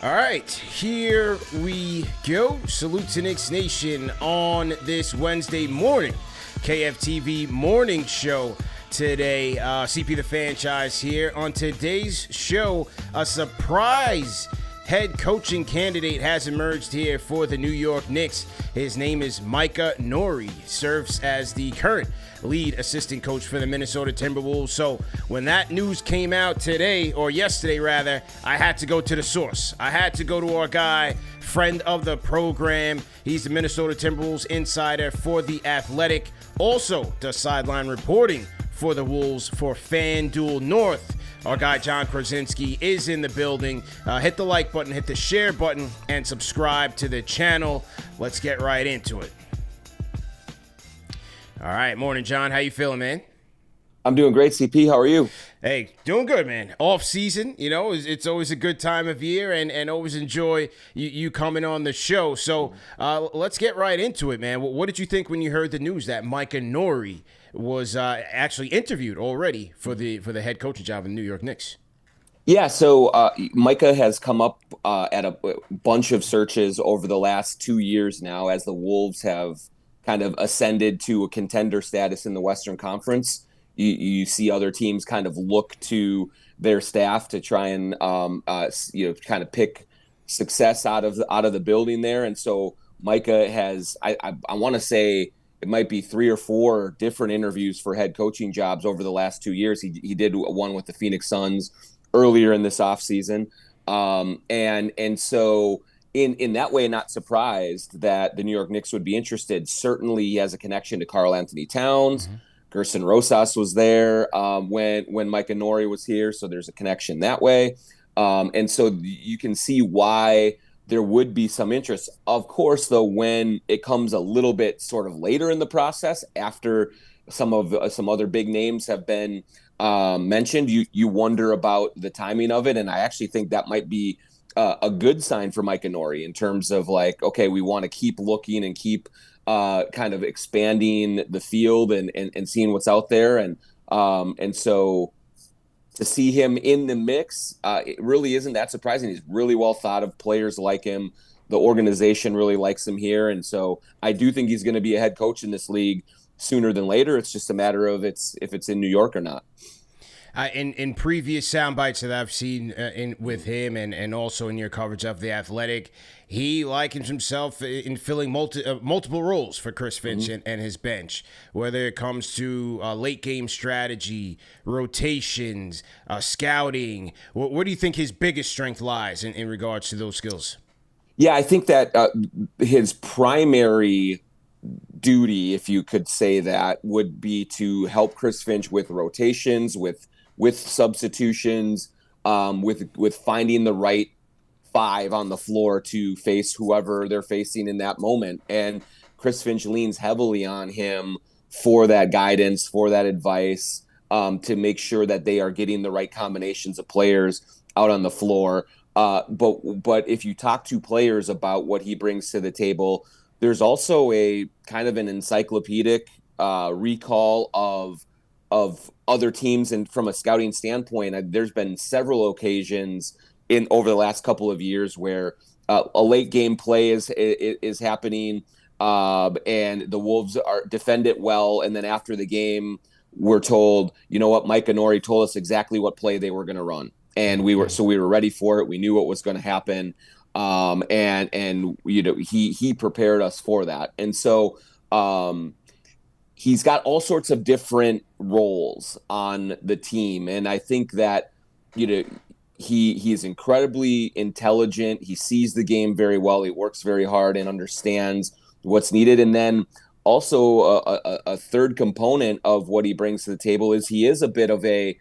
All right, here we go. Salute to Knicks Nation on this Wednesday morning. KFTV Morning Show today. CP the Fanchise here. On today's show, a surprise head coaching candidate has emerged here for the New York Knicks. His name is Micah Nori. Serves as the current lead assistant coach for the Minnesota Timberwolves. So when that news came out today, or yesterday rather, I had to go to the source. I had to go to our guy, friend of the program. He's the Minnesota Timberwolves insider for The Athletic. Also does sideline reporting for the Wolves for FanDuel North. Our guy, Jon Krawczynski, is in the building. Hit the like button, hit the share button, and subscribe to the channel. Let's get right into it. All right, morning, John. How you feeling, man? I'm doing great, CP. How are you? Hey, doing good, man. Off season, you know, it's always a good time of year, and always enjoy you coming on the show. So let's get right into it, man. What did you think when you heard the news that Micah Nori was actually interviewed already for the head coaching job in the New York Knicks? Yeah, so Micah has come up at a bunch of searches over the last 2 years now as the Wolves have kind of ascended to a contender status in the Western Conference. You see other teams kind of look to their staff to try and kind of pick success out of the building there. And so Micah has, I want to say it might be 3 or 4 different interviews for head coaching jobs over the last 2 years. He did one with the Phoenix Suns earlier in this offseason. And so in that way, not surprised that the New York Knicks would be interested. Certainly he has a connection to Karl-Anthony Towns. Mm-hmm. Gerson Rosas was there when Micah Nori was here, so there's a connection that way. And so you can see why there would be some interest. Of course, though, when it comes a little bit sort of later in the process, after some other big names have been mentioned, you wonder about the timing of it. And I actually think that might be a good sign for Micah Nori in terms of like, okay, we want to keep looking and keep kind of expanding the field and seeing what's out there. And so to see him in the mix, it really isn't that surprising. He's really well thought of. Players like him. The organization really likes him here. And so I do think he's going to be a head coach in this league sooner than later. It's just a matter of if it's in New York or not. In previous sound bites that I've seen with him and also in your coverage of The Athletic, he likens himself in filling multiple roles for Chris Finch and his bench, whether it comes to late game strategy, rotations, scouting. Where do you think his biggest strength lies in regards to those skills? Yeah, I think that his primary duty, if you could say that, would be to help Chris Finch with rotations, with substitutions, with finding the right 5 on the floor to face whoever they're facing in that moment. And Chris Finch leans heavily on him for that guidance, for that advice, to make sure that they are getting the right combinations of players out on the floor. But if you talk to players about what he brings to the table, there's also a kind of an encyclopedic recall of other teams, and from a scouting standpoint, there's been several occasions over the last couple of years where a late game play is happening, and the Wolves defend it well, and then after the game, we're told, you know what, Micah Nori told us exactly what play they were going to run, and we were ready for it. We knew what was going to happen, and you know he prepared us for that, and so. He's got all sorts of different roles on the team. And I think that, you know, he is incredibly intelligent. He sees the game very well. He works very hard and understands what's needed. And then also a third component of what he brings to the table is he is a bit of a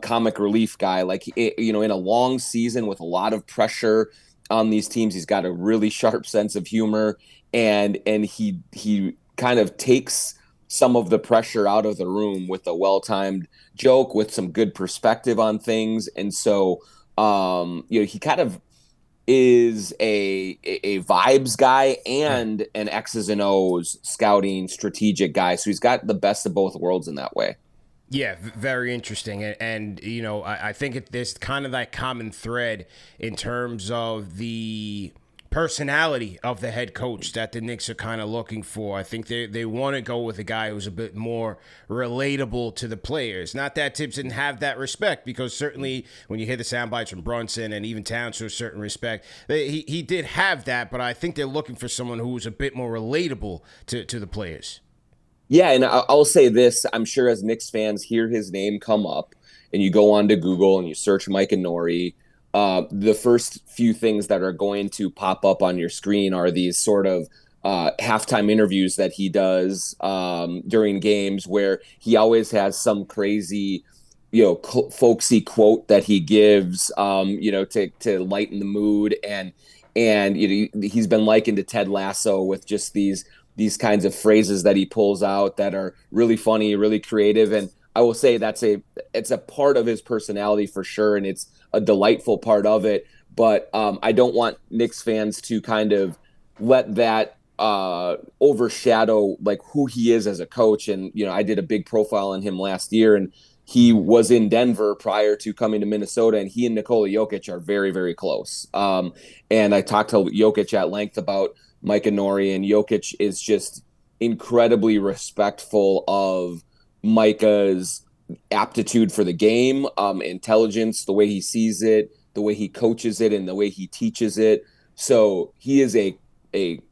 comic relief guy. Like, you know, in a long season with a lot of pressure on these teams, he's got a really sharp sense of humor, and he kind of takes some of the pressure out of the room with a well-timed joke, with some good perspective on things. And so, you know, he kind of is a vibes guy and an X's and O's scouting strategic guy. So he's got the best of both worlds in that way. Yeah, very interesting. And you know, I think there's kind of that common thread in terms of the personality of the head coach that the Knicks are kind of looking for. I think they want to go with a guy who's a bit more relatable to the players. Not that Tibbs didn't have that respect, because certainly when you hear the sound bites from Brunson and even Towns to a certain respect, he did have that, but I think they're looking for someone who's a bit more relatable to the players. Yeah, and I'll say this. I'm sure as Knicks fans hear his name come up and you go onto Google and you search Micah Nori, the first few things that are going to pop up on your screen are these sort of halftime interviews that he does during games, where he always has some crazy, folksy quote that he gives, to lighten the mood. And he's been likened to Ted Lasso with just these kinds of phrases that he pulls out that are really funny, really creative. And I will say it's a part of his personality for sure, and it's a delightful part of it. But I don't want Knicks fans to kind of let that overshadow like who he is as a coach. And I did a big profile on him last year, and he was in Denver prior to coming to Minnesota, and he and Nikola Jokić are very, very close. And I talked to Jokić at length about Micah Nori, and Jokić is just incredibly respectful of Micah's aptitude for the game, intelligence, the way he sees it, the way he coaches it, and the way he teaches it. So he is a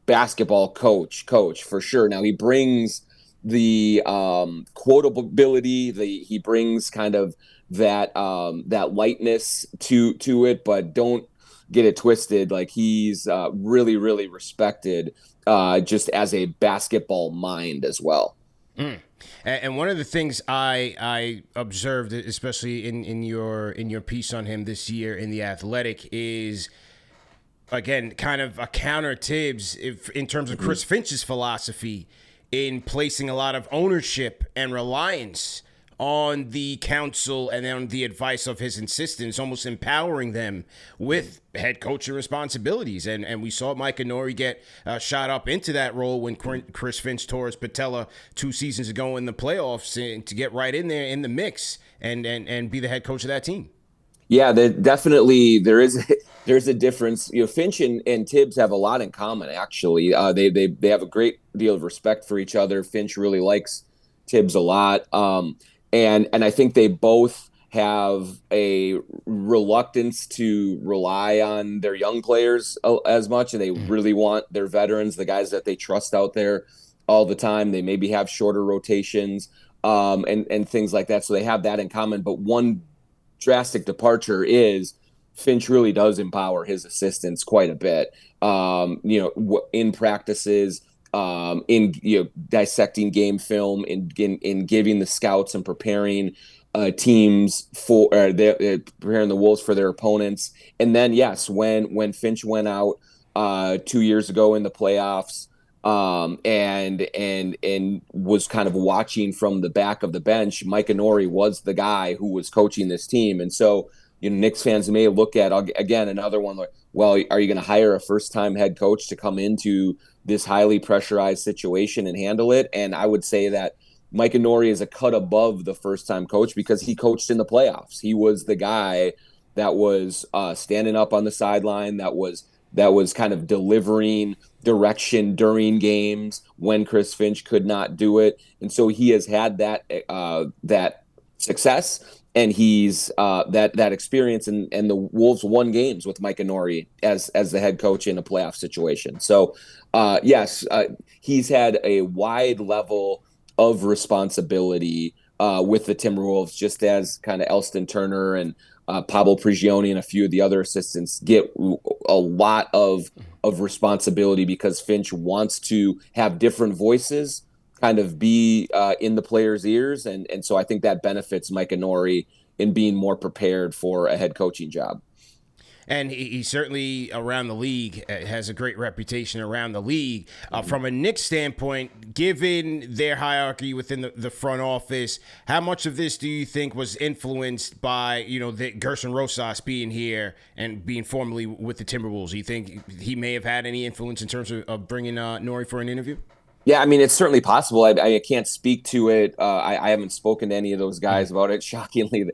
basketball coach for sure. Now he brings the quotability, he brings kind of that lightness to it, but don't get it twisted. Like, he's really, really respected just as a basketball mind as well. And one of the things I observed, especially in your piece on him this year in The Athletic, is, again, kind of a counter Tibbs in terms of Chris Finch's philosophy in placing a lot of ownership and reliance on the counsel and on the advice of his assistants, almost empowering them with head coaching responsibilities. And we saw Micah Nori get shot up into that role when Chris Finch tore his patella 2 seasons ago in the playoffs, to get right in there in the mix and be the head coach of that team. Yeah, definitely there's a difference. Finch and Tibbs have a lot in common, actually. They have a great deal of respect for each other. Finch really likes Tibbs a lot. And I think they both have a reluctance to rely on their young players as much, and they really want their veterans, the guys that they trust out there all the time. They maybe have shorter rotations and things like that. So they have that in common. But one drastic departure is Finch really does empower his assistants quite a bit. In practices, in dissecting game film, in giving the scouts and preparing teams for preparing the Wolves for their opponents. And then yes, when Finch went out 2 years ago in the playoffs, and was kind of watching from the back of the bench, Micah Nori was the guy who was coaching this team. And so Knicks fans may look at, again, another one like, well, are you going to hire a first-time head coach to come into this highly pressurized situation and handle it? And I would say that Micah Nori is a cut above the first-time coach because he coached in the playoffs. He was the guy that was standing up on the sideline, that was kind of delivering direction during games when Chris Finch could not do it. And so he has had that success, and he's that experience, and the Wolves won games with Micah Nori as the head coach in a playoff situation. So yes, he's had a wide level of responsibility with the Timberwolves, just as kind of Elston Turner and Pablo Prigioni and a few of the other assistants get a lot of responsibility, because Finch wants to have different voices kind of be in the players' ears. And so I think that benefits Micah Nori in being more prepared for a head coaching job. And he certainly, around the league, has a great reputation around the league. From a Knicks standpoint, given their hierarchy within the front office, how much of this do you think was influenced by, the Gerson Rosas being here and being formerly with the Timberwolves? Do you think he may have had any influence in terms of bringing Nori for an interview? Yeah, I mean, it's certainly possible. I can't speak to it. I haven't spoken to any of those guys about it. Shockingly,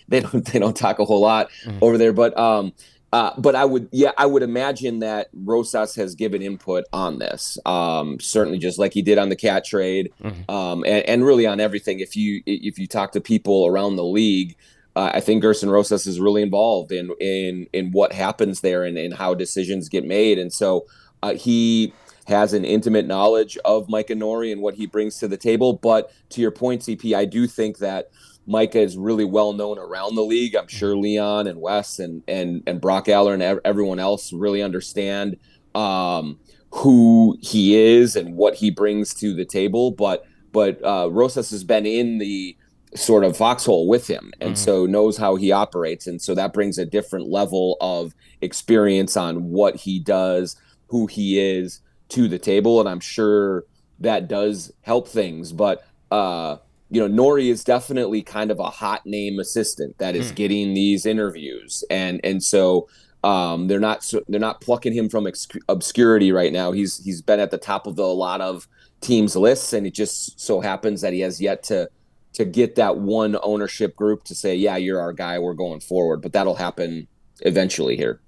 they don't talk a whole lot over there. But I would imagine that Rosas has given input on this. Certainly, just like he did on the cat trade, and really on everything. If you talk to people around the league, I think Gerson Rosas is really involved in what happens there and how decisions get made, and so he has an intimate knowledge of Micah Nori and what he brings to the table. But to your point, CP, I do think that Micah is really well known around the league. I'm sure Leon and Wes and Brock Aller and everyone else really understand who he is and what he brings to the table. But Rosas has been in the sort of foxhole with him, and so knows how he operates, and so that brings a different level of experience on what he does, who he is, to the table, and I'm sure that does help things. But Nori is definitely kind of a hot name assistant that is getting these interviews, and so they're not plucking him from obscurity right now. He's been at the top of a lot of teams' lists, and it just so happens that he has yet to get that one ownership group to say, yeah, you're our guy, we're going forward. But that'll happen eventually here.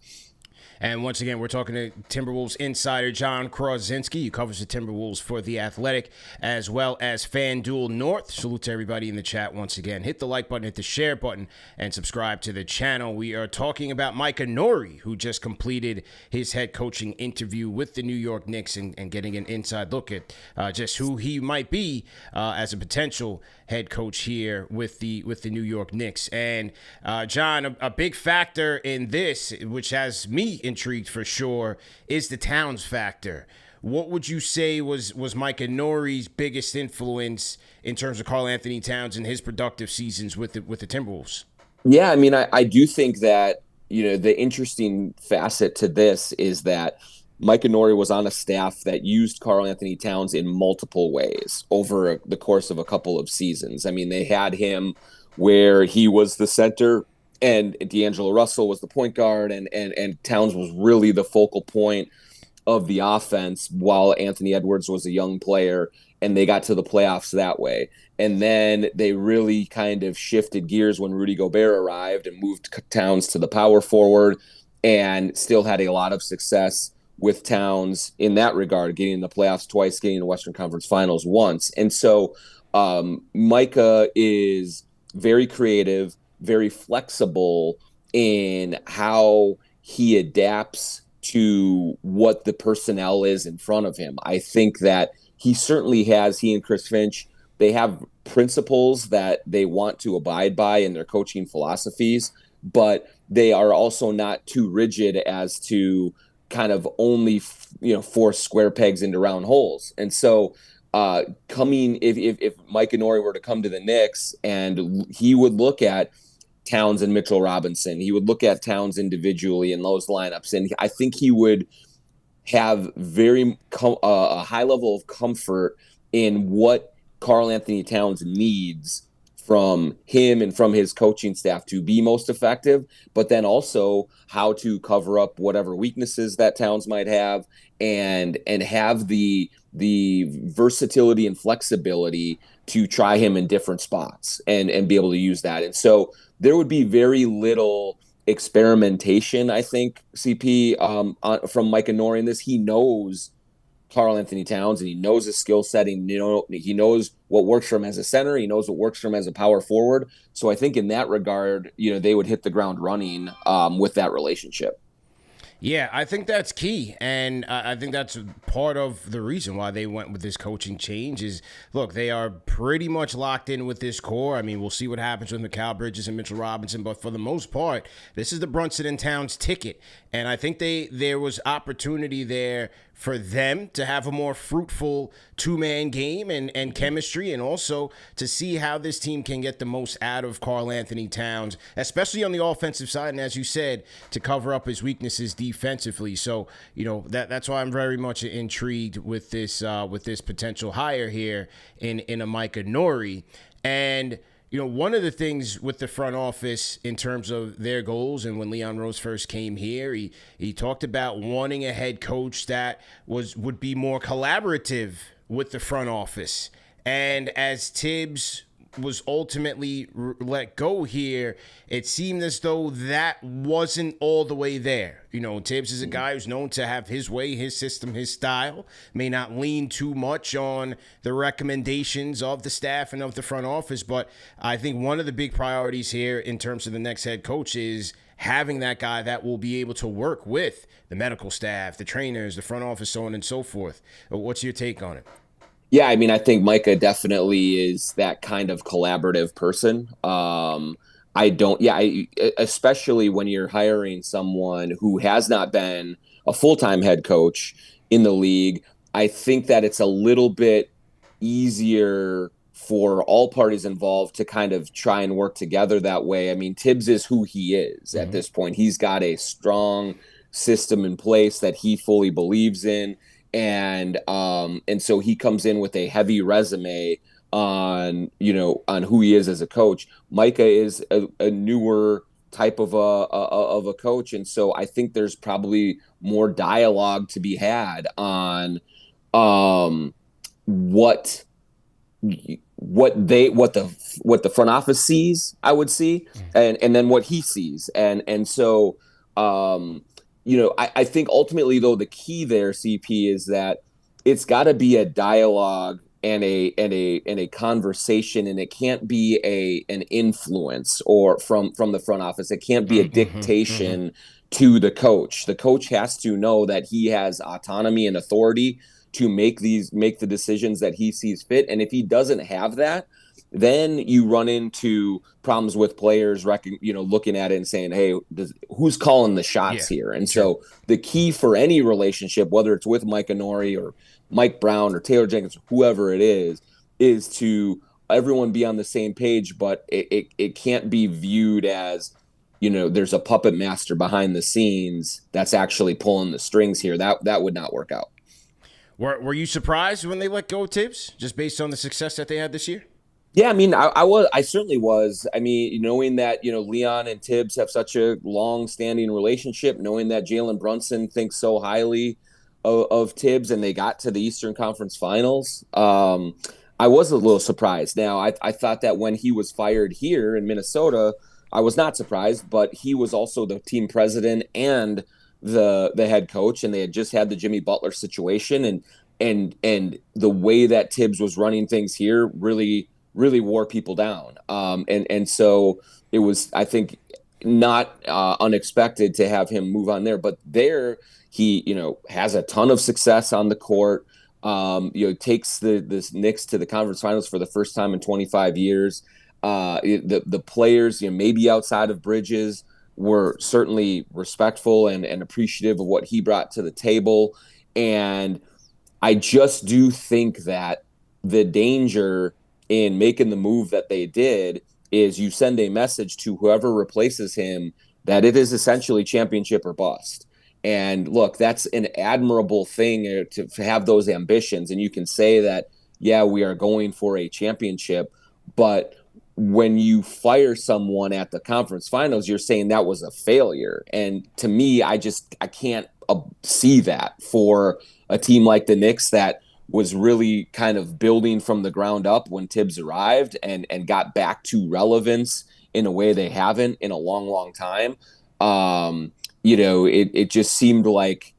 And once again, we're talking to Timberwolves insider Jon Krawczynski. He covers the Timberwolves for The Athletic as well as FanDuel North. Salute to everybody in the chat once again. Hit the like button, hit the share button, and subscribe to the channel. We are talking about Micah Nori, who just completed his head coaching interview with the New York Knicks and getting an inside look at just who he might be as a potential head coach here with the New York Knicks. And John, a big factor in this, which has me intrigued for sure, is the Towns factor. What would you say was Micah Nori's biggest influence in terms of Karl-Anthony Towns and his productive seasons with the Timberwolves? Yeah, I mean, I do think that, the interesting facet to this is that Micah Nori was on a staff that used Karl-Anthony Towns in multiple ways over the course of a couple of seasons. I mean, they had him where he was the center and D'Angelo Russell was the point guard, and Towns was really the focal point of the offense while Anthony Edwards was a young player, and they got to the playoffs that way. And then they really kind of shifted gears when Rudy Gobert arrived and moved Towns to the power forward, and still had a lot of success with Towns in that regard, getting in the playoffs twice, getting in the Western Conference Finals once. And so Micah is very creative, very flexible in how he adapts to what the personnel is in front of him. I think that he and Chris Finch, they have principles that they want to abide by in their coaching philosophies, but they are also not too rigid as to kind of only, force square pegs into round holes. And so if Micah Nori were to come to the Knicks, and he would look at Towns and Mitchell Robinson, he would look at Towns individually in those lineups, and I think he would have a high level of comfort in what Karl-Anthony Towns needs from him and from his coaching staff to be most effective, but then also how to cover up whatever weaknesses that Towns might have, and have the versatility and flexibility to try him in different spots and be able to use that. And so there would be very little experimentation, I think, CP, from Micah Nori in this. He knows Karl-Anthony Towns, and he knows his skill setting. He knows what works for him as a center. He knows what works for him as a power forward. So I think in that regard, they would hit the ground running with that relationship. Yeah, I think that's key, and I think that's part of the reason why they went with this coaching change is, look, they are pretty much locked in with this core. I mean, we'll see what happens with Mikal Bridges and Mitchell Robinson, but for the most part, this is the Brunson and Towns ticket, and I think there was opportunity there for them to have a more fruitful two-man game and chemistry, and also to see how this team can get the most out of Karl-Anthony Towns, especially on the offensive side, and as you said, to cover up his weaknesses defensively. So, that's why I'm very much intrigued with this potential hire here in a Micah Nori. And one of the things with the front office in terms of their goals, and when Leon Rose first came here, he talked about wanting a head coach that would be more collaborative with the front office. And as Tibbs was ultimately let go here, it seemed as though that wasn't all the way there. You know, Tibbs is a guy who's known to have his way, his system, his style, may not lean too much on the recommendations of the staff and of the front office. But I think one of the big priorities here in terms of the next head coach is having that guy that will be able to work with the medical staff, the trainers, the front office, so on and so forth. What's your take on it? Yeah, I mean, I think Micah definitely is that kind of collaborative person. Especially when you're hiring someone who has not been a full-time head coach in the league, I think that it's a little bit easier for all parties involved to kind of try and work together that way. I mean, Tibbs is who he is at this point. He's got a strong system in place that he fully believes in. And so he comes in with a heavy resume on who he is as a coach. Micah is a newer type of a coach, and so I think there's probably more dialogue to be had on what the front office sees, I would see, and then what he sees, and so. I think ultimately, though, the key there, CP, is that it's got to be a dialogue and a conversation, and it can't be an influence or from the front office. It can't be a dictation to the coach. The coach has to know that he has autonomy and authority to make the decisions that he sees fit. And if he doesn't have that, then you run into problems with players, looking at it and saying, hey, who's calling the shots here? And so the key for any relationship, whether it's with Micah Nori or Mike Brown or Taylor Jenkins, whoever it is to everyone be on the same page, but it can't be viewed as, there's a puppet master behind the scenes that's actually pulling the strings here. That would not work out. Were you surprised when they let go of Tibbs, just based on the success that they had this year? Yeah, I mean, I certainly was. I mean, knowing that, Leon and Tibbs have such a long-standing relationship, knowing that Jalen Brunson thinks so highly of Tibbs, and they got to the Eastern Conference Finals, I was a little surprised. Now, I thought that when he was fired here in Minnesota, I was not surprised, but he was also the team president and the head coach, and they had just had the Jimmy Butler situation, and the way that Tibbs was running things here really wore people down. And so it was, I think, not unexpected to have him move on there. But there he, has a ton of success on the court, takes this Knicks to the conference finals for the first time in 25 years. The players, maybe outside of Bridges, were certainly respectful and appreciative of what he brought to the table. And I just do think that the danger in making the move that they did is you send a message to whoever replaces him that it is essentially championship or bust. And look, that's an admirable thing to have those ambitions. And you can say that, yeah, we are going for a championship. But when you fire someone at the conference finals, you're saying that was a failure. And to me, I can't see that for a team like the Knicks that was really kind of building from the ground up when Tibbs arrived and got back to relevance in a way they haven't in a long, long time. It just seemed like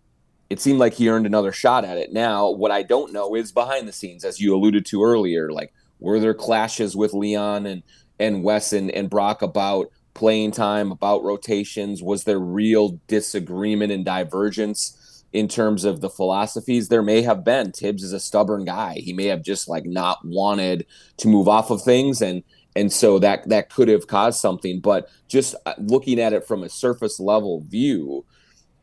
he earned another shot at it. Now, what I don't know is behind the scenes, as you alluded to earlier, like, were there clashes with Leon and Wes and Brock about playing time, about rotations? Was there real disagreement and divergence in terms of the philosophies? There may have been. Tibbs is a stubborn guy. He may have just not wanted to move off of things, and so that could have caused something. But just looking at it from a surface level view,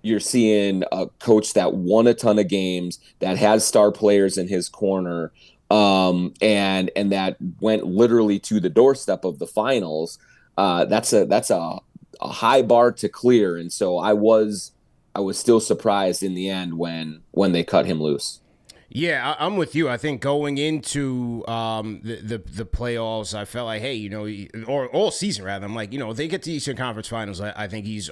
you're seeing a coach that won a ton of games, that has star players in his corner, and that went literally to the doorstep of the finals. That's a high bar to clear, and so I was still surprised in the end when they cut him loose. Yeah, I'm with you. I think going into the playoffs, I felt like, hey, or all season rather, I'm like, if they get to the Eastern Conference Finals, I think he's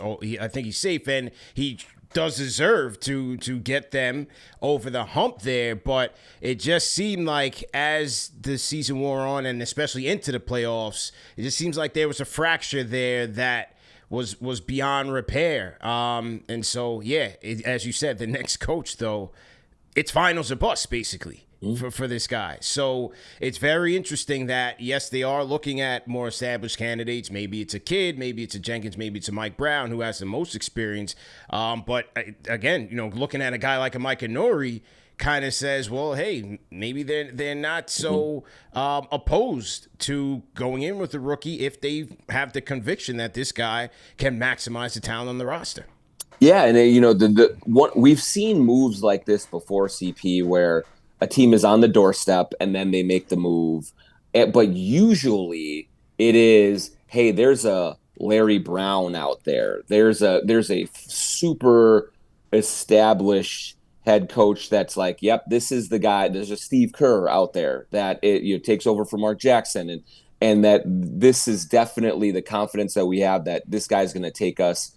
safe, and he does deserve to get them over the hump there, but it just seemed like as the season wore on, and especially into the playoffs, it just seems like there was a fracture there that was beyond repair. And so, yeah, as you said, the next coach, though, it's finals or bust, basically. For this guy. So it's very interesting that, yes, they are looking at more established candidates. Maybe it's a Kidd, maybe it's a Jenkins, maybe it's a Mike Brown who has the most experience. But again, looking at a guy like a Micah Nori kind of says, well, hey, maybe they're not so opposed to going in with the rookie if they have the conviction that this guy can maximize the talent on the roster. Yeah, and we've seen moves like this before, CP, where a team is on the doorstep and then they make the move. But usually it is, hey, there's a Larry Brown out there. There's a super established head coach that's like, yep, this is the guy. There's a Steve Kerr out there that takes over for Mark Jackson. And that this is definitely the confidence that we have that this guy's going to take us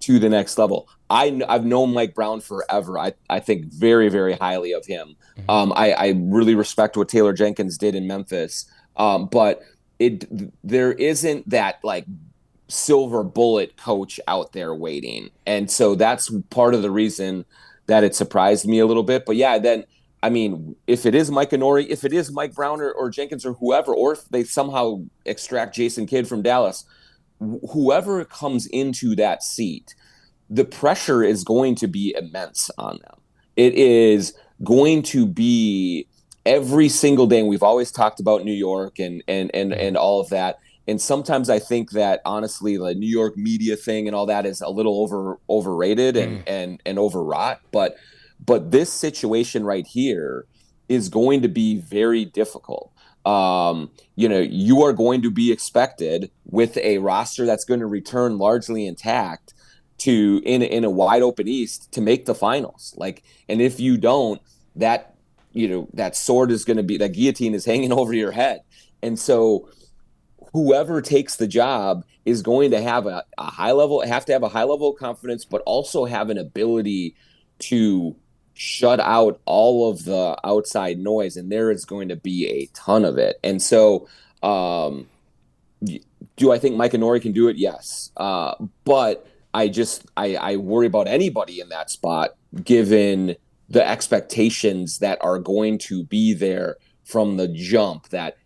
to the next level. I've known Mike Brown forever. I think very, very highly of him. I really respect what Taylor Jenkins did in Memphis. But there isn't that like silver bullet coach out there waiting. And so that's part of the reason that it surprised me a little bit. But yeah, then, I mean, if it is Micah Nori, if it is Mike Brown or Jenkins or whoever, or if they somehow extract Jason Kidd from Dallas, whoever comes into that seat, the pressure is going to be immense on them. It is going to be every single day. And we've always talked about New York and all of that. And sometimes I think that honestly, the New York media thing and all that is a little overrated and overwrought. But this situation right here is going to be very difficult. You are going to be expected with a roster that's going to return largely intact to in a wide open East to make the finals. And if you don't, that sword is going to be, that guillotine is hanging over your head. And so whoever takes the job is going to have a high level of confidence, but also have an ability to shut out all of the outside noise. And there is going to be a ton of it. And so, do I think Micah Nori can do it? Yes. But I worry about anybody in that spot, given the expectations that are going to be there from the jump, that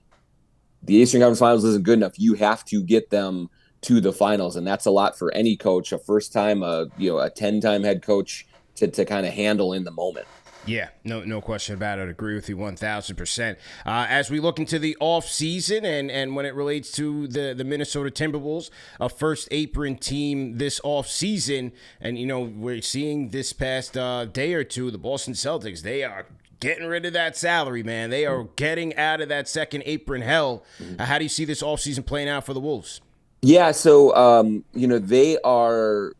the Eastern Conference Finals isn't good enough. You have to get them to the finals. And that's a lot for any coach, a first time, a 10-time head coach to kind of handle in the moment. Yeah, no question about it. I agree with you 1,000%. As we look into the offseason and when it relates to the Minnesota Timberwolves, a first apron team this offseason, and, we're seeing this past day or two, the Boston Celtics, they are getting rid of that salary, man. They are getting out of that second apron hell. How do you see this offseason playing out for the Wolves? Yeah, so, they are...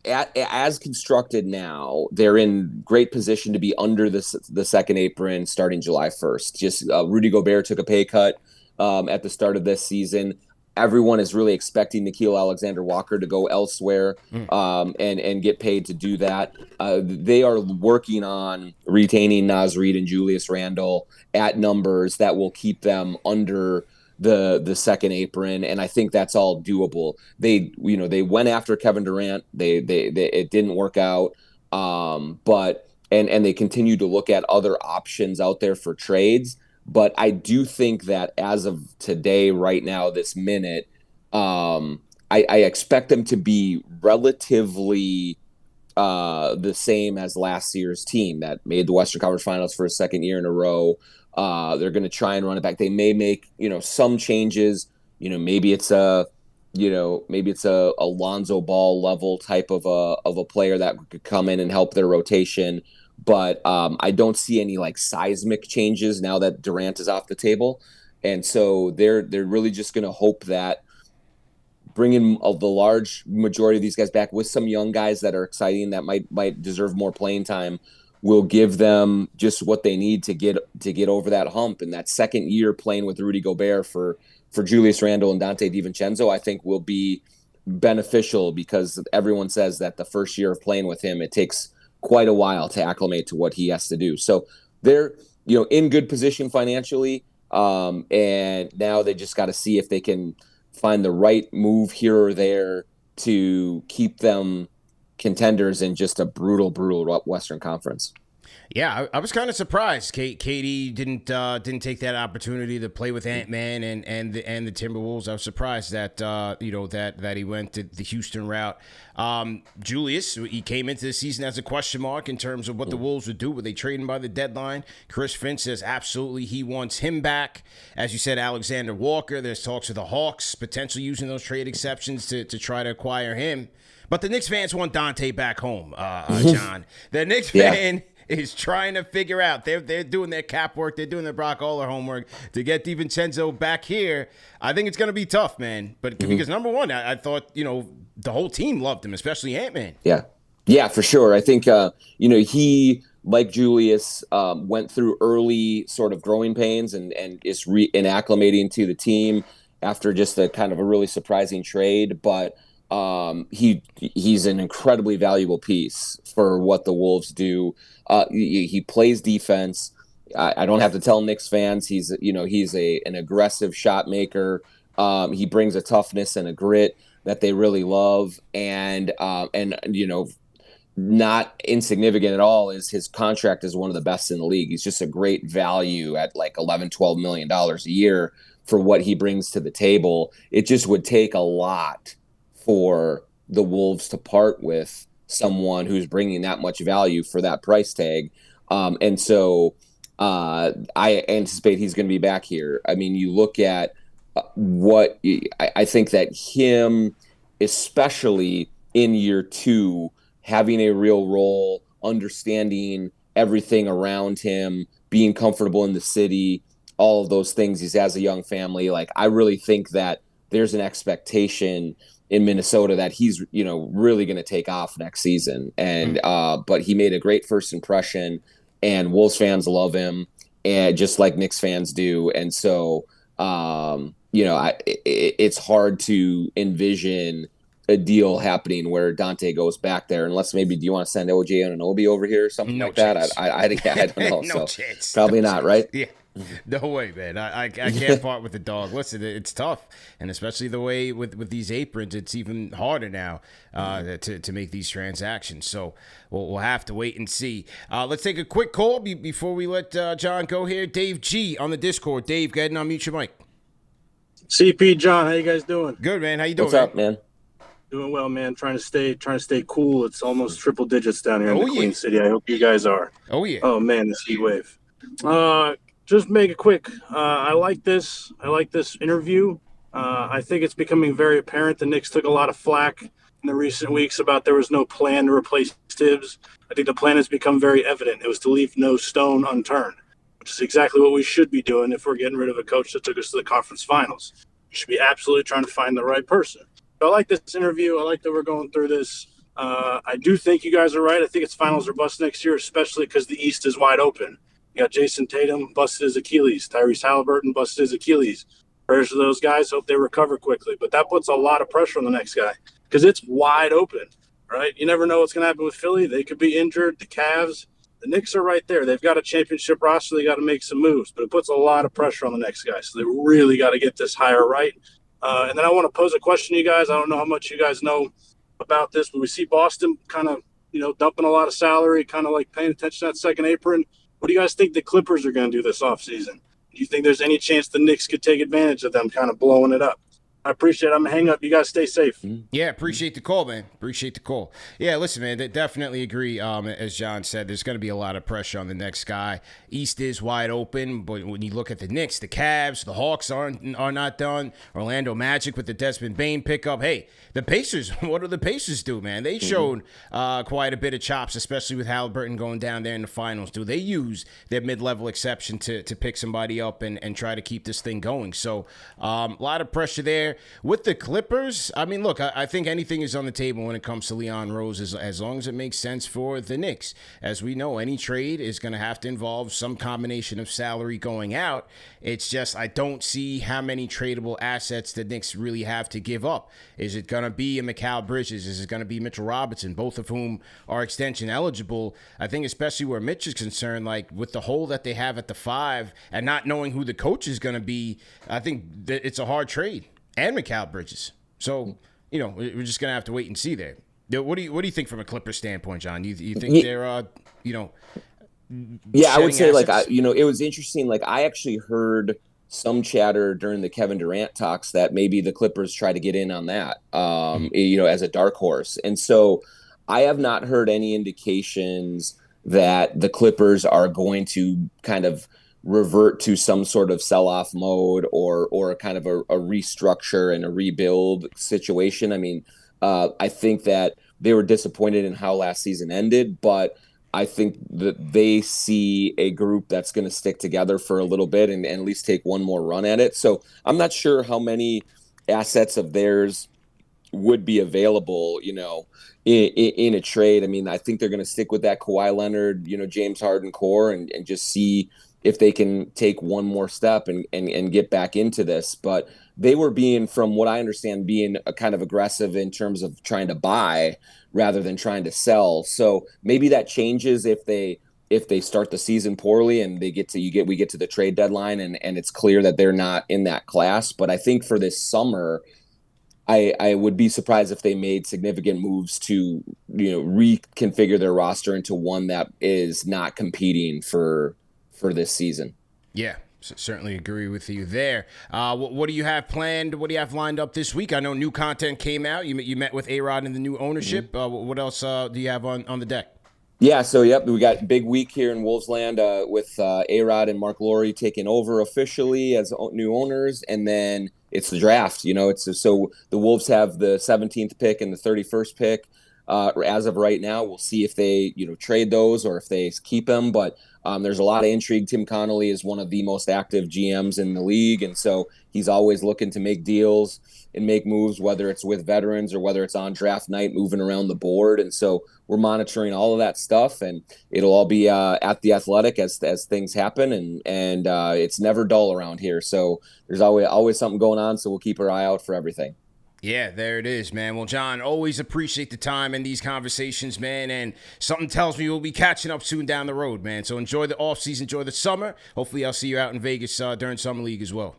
As constructed now, they're in great position to be under the second apron starting July 1st. Just Rudy Gobert took a pay cut at the start of this season. Everyone is really expecting Nickeil Alexander-Walker to go elsewhere and get paid to do that. They are working on retaining Naz Reid and Julius Randle at numbers that will keep them under the second apron, and I think that's all doable. They went after Kevin Durant. They it didn't work out, but they continue to look at other options out there for trades. But I do think that as of today, right now, this minute, I expect them to be relatively the same as last year's team that made the Western Conference Finals for a second year in a row. They're going to try and run it back. They may make, some changes. Maybe it's a Lonzo Ball level type of a player that could come in and help their rotation. But I don't see any seismic changes now that Durant is off the table. And so they're really just going to hope that bringing the large majority of these guys back with some young guys that are exciting that might deserve more playing time will give them just what they need to get over that hump. And that second year playing with Rudy Gobert for Julius Randle and Dante DiVincenzo, I think will be beneficial because everyone says that the first year of playing with him, it takes quite a while to acclimate to what he has to do. So they're, in good position financially. And now they just got to see if they can find the right move here or there to keep them contenders in just a brutal Western Conference. Yeah, I was kind of surprised. KD didn't take that opportunity to play with Ant-Man and the Timberwolves. I was surprised that that he went the Houston route. Julius, he came into the season as a question mark in terms of what the Wolves would do. Were they trading by the deadline? Chris Finch says absolutely he wants him back. As you said, Alexander Walker. There's talks of the Hawks potentially using those trade exceptions to try to acquire him. But the Knicks fans want Dante back home, John. The Knicks fan is trying to figure out. They're doing their cap work. They're doing their Brock Aller homework to get DiVincenzo back here. I think it's going to be tough, man. But because, number one, I thought, the whole team loved him, especially Ant-Man. Yeah, for sure. I think, he, like Julius, went through early sort of growing pains and is acclimating to the team after just a kind of a really surprising trade. But he's an incredibly valuable piece for what the Wolves do. He plays defense. I don't have to tell Knicks fans he's an aggressive shot maker. He brings a toughness and a grit that they really love, and not insignificant at all is his contract is one of the best in the league. He's just a great value at like $11-12 million a year for what he brings to the table. It just would take a lot for the Wolves to part with someone who's bringing that much value for that price tag. And so I anticipate he's going to be back here. I mean, you look at what I think that him, especially in year two, having a real role, understanding everything around him, being comfortable in the city, all of those things. He has a young family. Like, I really think that there's an expectation in Minnesota that he's, really going to take off next season. And, but he made a great first impression, and Wolves fans love him, and just like Knicks fans do. And so, it's hard to envision a deal happening where Dante goes back there, unless maybe, do you want to send OJ Anunoby over here or something like that? I don't know. No chance. Probably not, right? Yeah. No way, man. I can't part with the dog. Listen, it's tough, and especially the way with these aprons, it's even harder now to make these transactions. So we'll have to wait and see. Let's take a quick call before we let John go here. Dave G on the Discord. Dave, go ahead and unmute your mic. CP, John, how you guys doing? Good, man. How you doing? What's up, man? Doing well, man. Trying to stay cool. It's almost triple digits down here in the Queen City. I hope you guys are. Oh yeah. Oh man, this heat wave. Just make it quick. I like this interview. I think it's becoming very apparent the Knicks took a lot of flack in the recent weeks about there was no plan to replace Tibbs. I think the plan has become very evident. It was to leave no stone unturned, which is exactly what we should be doing if we're getting rid of a coach that took us to the conference finals. We should be absolutely trying to find the right person. So I like this interview. I like that we're going through this. I do think you guys are right. I think it's finals or bust next year, especially because the East is wide open. You got Jason Tatum, busted his Achilles. Tyrese Halliburton, busted his Achilles. Prayers to those guys. Hope they recover quickly. But that puts a lot of pressure on the next guy because it's wide open, right? You never know what's going to happen with Philly. They could be injured. The Cavs. The Knicks are right there. They've got a championship roster. They got to make some moves. But it puts a lot of pressure on the next guy. So they really got to get this hire right. And then I want to pose a question to you guys. I don't know how much you guys know about this, but we see Boston kind of, dumping a lot of salary, kind of like paying attention to that second apron. What do you guys think the Clippers are going to do this offseason? Do you think there's any chance the Knicks could take advantage of them kind of blowing it up? I appreciate it. I'm going to hang up. You guys stay safe. Yeah, appreciate the call, man. Appreciate the call. Yeah, listen, man, they definitely agree. As John said, there's going to be a lot of pressure on the next guy. East is wide open, but when you look at the Knicks, the Cavs, the Hawks are not done. Orlando Magic with the Desmond Bane pickup. Hey, the Pacers, what do the Pacers do, man? They showed quite a bit of chops, especially with Halliburton going down there in the finals. Do they use their mid-level exception to pick somebody up and try to keep this thing going? So a lot of pressure there. there. With the Clippers, I mean, look, I think anything is on the table when it comes to Leon Rose as long as it makes sense for the Knicks. As we know, any trade is going to have to involve some combination of salary going out. It's just I don't see how many tradable assets the Knicks really have to give up. Is it going to be a Mikal Bridges? Is it going to be Mitchell Robinson, both of whom are extension eligible? I think especially where Mitch is concerned, like with the hole that they have at the 5 and not knowing who the coach is going to be, I think that it's a hard trade. And Mikal Bridges. So, we're just going to have to wait and see there. What do you think from a Clippers standpoint, John? You think they're, Yeah, I would say assets? it was interesting. Like I actually heard some chatter during the Kevin Durant talks that maybe the Clippers try to get in on that, as a dark horse. And so I have not heard any indications that the Clippers are going to kind of revert to some sort of sell-off mode or kind of a restructure and a rebuild situation. I mean, I think that they were disappointed in how last season ended, but I think that they see a group that's going to stick together for a little bit and at least take one more run at it. So I'm not sure how many assets of theirs would be available, in a trade. I mean, I think they're going to stick with that Kawhi Leonard, James Harden core and just see if they can take one more step and get back into this. But they were from what I understand, being a kind of aggressive in terms of trying to buy rather than trying to sell. So maybe that changes if they start the season poorly and we get to the trade deadline and it's clear that they're not in that class. But I think for this summer, I would be surprised if they made significant moves to, reconfigure their roster into one that is not competing for this season. Yeah. Certainly agree with you there. What do you have planned? What do you have lined up this week? I know new content came out. You met with A-Rod and the new ownership. Mm-hmm. What else do you have on the deck? Yeah, so we got a big week here in Wolvesland with A-Rod and Mark Lowry taking over officially as new owners, and then it's the draft. So the Wolves have the 17th pick and the 31st pick. As of right now, we'll see if they trade those or if they keep them, but there's a lot of intrigue. Tim Connolly is one of the most active GMs in the league, and so he's always looking to make deals and make moves, whether it's with veterans or whether it's on draft night, moving around the board. And so we're monitoring all of that stuff, and it'll all be at the Athletic as things happen, and it's never dull around here. So there's always something going on, so we'll keep our eye out for everything. Yeah, there it is, man. Well, John, always appreciate the time in these conversations, man. And something tells me we'll be catching up soon down the road, man. So enjoy the offseason, enjoy the summer. Hopefully I'll see you out in Vegas during Summer League as well.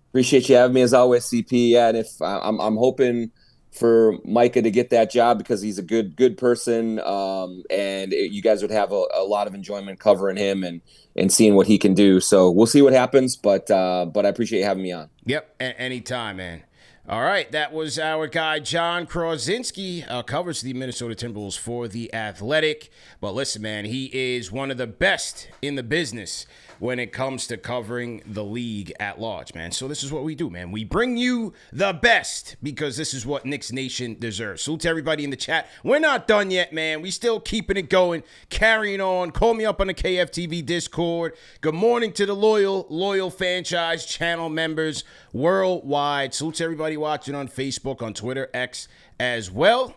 Appreciate you having me as always, CP. Yeah, and if I'm hoping for Micah to get that job because he's a good person, and you guys would have a lot of enjoyment covering him and seeing what he can do. So we'll see what happens, but I appreciate you having me on. Yep, anytime, man. All right, that was our guy, Jon Krawczynski, covers the Minnesota Timberwolves for The Athletic. But listen, man, he is one of the best in the business when it comes to covering the league at large, man. So this is what we do, man. We bring you the best because this is what Knicks Nation deserves. Salute to everybody in the chat. We're not done yet, man. We still keeping it going, carrying on. Call me up on the KFTV Discord. Good morning to the loyal Fanchise channel members worldwide. Salute to everybody watching on Facebook, on Twitter, X as well.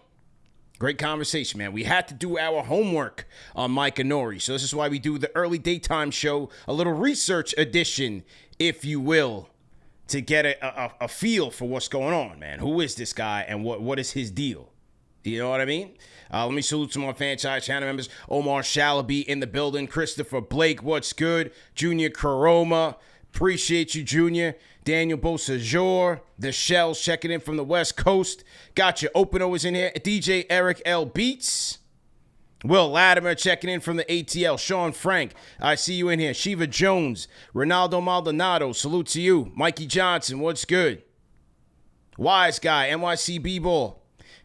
Great conversation, man. We had to do our homework on Micah Nori. So this is why we do the early daytime show, a little research edition, if you will, to get a feel for what's going on, man. Who is this guy and what is his deal? Do you know what I mean? Let me salute some more Fanchise channel members. Omar Shalaby in the building. Christopher Blake, what's good? Junior Karoma. Appreciate you, Junior. Daniel Bosajor. The Shells checking in from the West Coast. Got your opener is in here. DJ Eric L. Beats. Will Latimer checking in from the ATL. Sean Frank, I see you in here. Shiva Jones. Ronaldo Maldonado, salute to you. Mikey Johnson, what's good? Wise Guy, NYC B-Ball.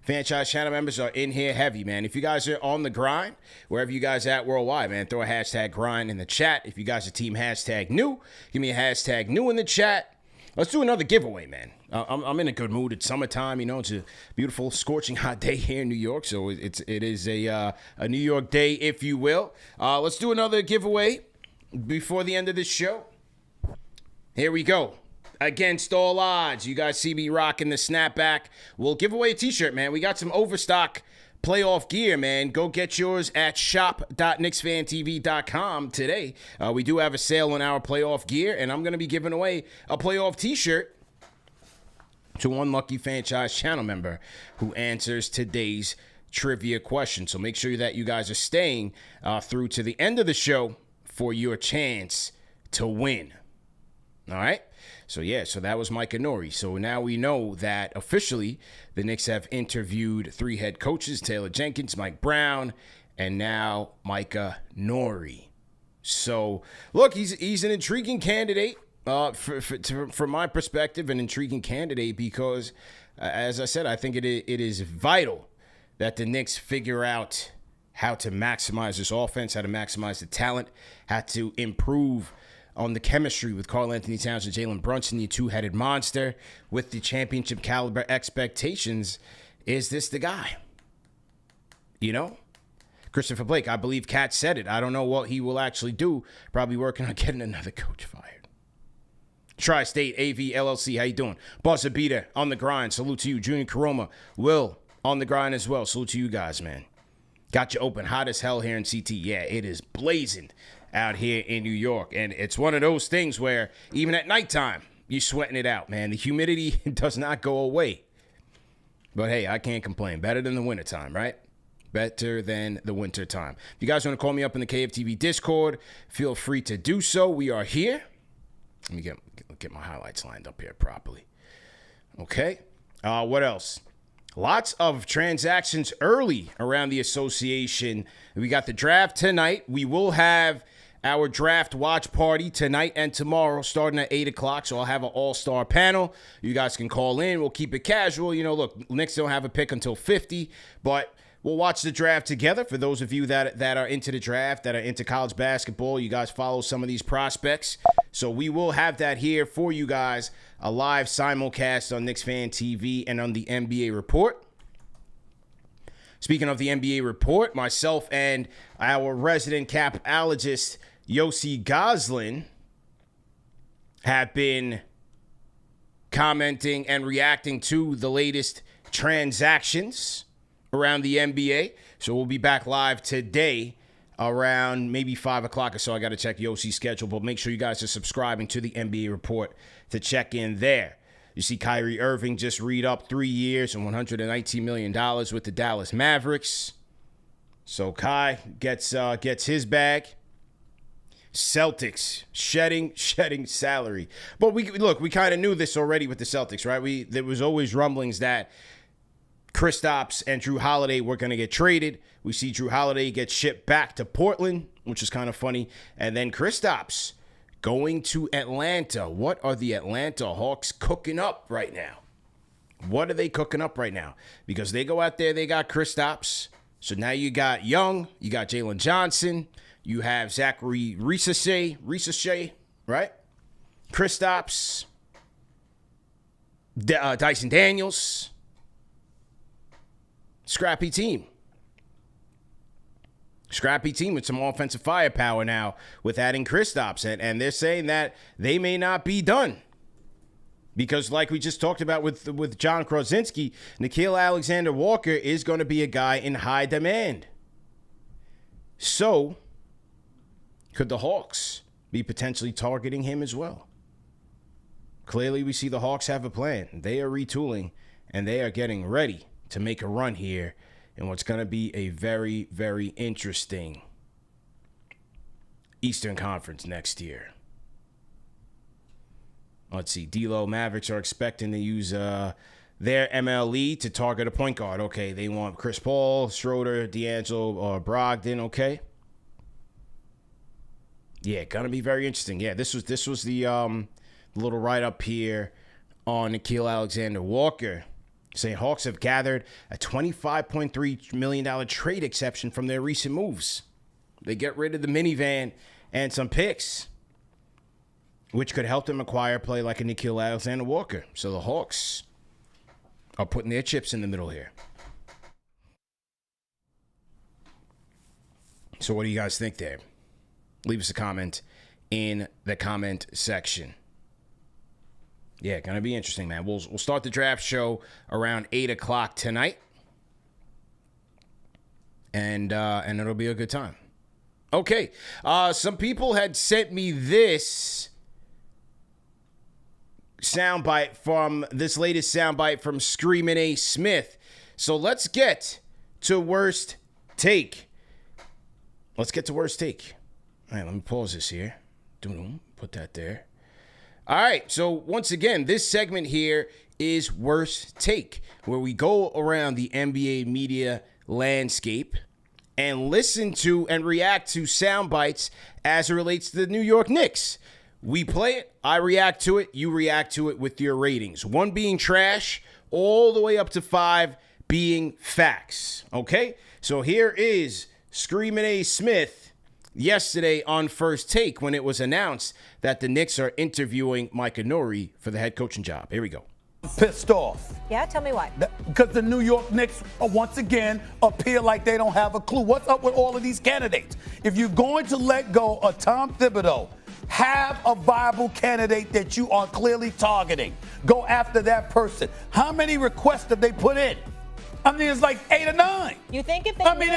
Fanchise channel members are in here heavy, man. If you guys are on the grind, wherever you guys at worldwide, man, throw a hashtag grind in the chat. If you guys are team hashtag new, give me a hashtag new in the chat. Let's do another giveaway, man. I'm in a good mood. It's summertime, It's a beautiful, scorching hot day here in New York, so it is a New York day, if you will. Let's do another giveaway before the end of this show. Here we go. against all odds. You guys see me rocking the snapback. We'll give away a t-shirt, man. We got some overstock playoff gear, man. Go get yours at shop.knicksfantv.com today. We do have a sale on our playoff gear, and I'm going to be giving away a playoff t-shirt to one lucky Fanchise channel member who answers today's trivia question. So make sure that you guys are staying through to the end of the show for your chance to win. All right? So that was Micah Nori. So now we know that officially the Knicks have interviewed 3 head coaches, Taylor Jenkins, Mike Brown, and now Micah Nori. So, look, he's an intriguing candidate from my perspective, an intriguing candidate because, as I said, I think it is vital that the Knicks figure out how to maximize this offense, how to maximize the talent, how to improve on the chemistry with Karl-Anthony Towns and Jalen Brunson, the two-headed monster with the championship caliber expectations. Is this the guy? You know? Christopher Blake, I believe Kat said it. I don't know what he will actually do. Probably working on getting another coach fired. Tri-State AV LLC, how you doing? Buzzer Beater on the grind. Salute to you. Junior Karoma, Will on the grind as well. Salute to you guys, man. Got you open. Hot as hell here in CT. Yeah, it is blazing out here in New York. And it's one of those things where even at nighttime, you're sweating it out, man. The humidity does not go away. But hey, I can't complain. Better than the wintertime, right? Better than the wintertime. If you guys want to call me up in the KFTV Discord, feel free to do so. We are here. Let me get my highlights lined up here properly. Okay. What else? Lots of transactions early around the association. We got the draft tonight. We will have our draft watch party tonight and tomorrow starting at 8 o'clock. So I'll have an all-star panel. You guys can call in. We'll keep it casual. You know, look, Knicks don't have a pick until 50, but we'll watch the draft together. For those of you that are into the draft, that are into college basketball, you guys follow some of these prospects. So we will have that here for you guys, a live simulcast on KnicksFanTV and on the NBA Report. Speaking of the NBA Report, myself and our resident capologist, Yossi Goslin, have been commenting and reacting to the latest transactions around the NBA. So we'll be back live today around maybe 5 o'clock or so. I got to check Yossi's schedule, but make sure you guys are subscribing to the NBA Report to check in there. You see Kyrie Irving just re-up 3 years and $119 million with the Dallas Mavericks. So Kai gets his bag. Celtics shedding salary. But we kind of knew this already with the Celtics, right? There was always rumblings that Kristaps and Drew Holiday were going to get traded. We see Drew Holiday get shipped back to Portland, which is kind of funny. And then Kristaps going to Atlanta. What are the Atlanta Hawks cooking up right now? What are they cooking up right now? Because they go out there, they got Kristaps. So now you got Young, you got Jalen Johnson, you have Zachary Risachet, right? Kristaps, Dyson Daniels. Scrappy team. Scrappy team with some offensive firepower now with adding Kristaps. And they're saying that they may not be done. Because like we just talked about with Jon Krawczynski, Nickeil Alexander-Walker is going to be a guy in high demand. So, could the Hawks be potentially targeting him as well? Clearly, we see the Hawks have a plan. They are retooling, and they are getting ready to make a run here in what's going to be a very, very interesting Eastern Conference next year. Let's see. D-Lo Mavericks are expecting to use their MLE to target a point guard. Okay, they want Chris Paul, Schroeder, D'Angelo, or Brogdon. Okay. Yeah, gonna be very interesting. Yeah, this was the little write-up here on Nickeil Alexander-Walker, saying Hawks have gathered a $25.3 million trade exception from their recent moves. They get rid of the minivan and some picks, which could help them acquire a play like a Nickeil Alexander-Walker. So the Hawks are putting their chips in the middle here. So what do you guys think there? Leave us a comment in the comment section. Yeah, going to be interesting, man. We'll start the draft show around 8 o'clock tonight. And it'll be a good time. Okay. Some people had sent me this soundbite from this latest soundbite from Screamin' A. Smith. So let's get to worst take. All right, let me pause this here. Put that there. All right, so once again, this segment here is Worst Take, where we go around the NBA media landscape and listen to and react to sound bites as it relates to the New York Knicks. We play it, I react to it, you react to it with your ratings. 1 being trash, all the way up to 5 being facts, okay? So here is Screamin' A. Smith yesterday on First Take when it was announced that the Knicks are interviewing Micah Nori for the head coaching job. Here we go. Pissed off. Yeah, tell me why. Because the New York Knicks once again appear like they don't have a clue. What's up with all of these candidates? If you're going to let go of Tom Thibodeau, have a viable candidate that you are clearly targeting. Go after that person. How many requests have they put in? I mean, it's like 8 or 9. You think if they? I mean,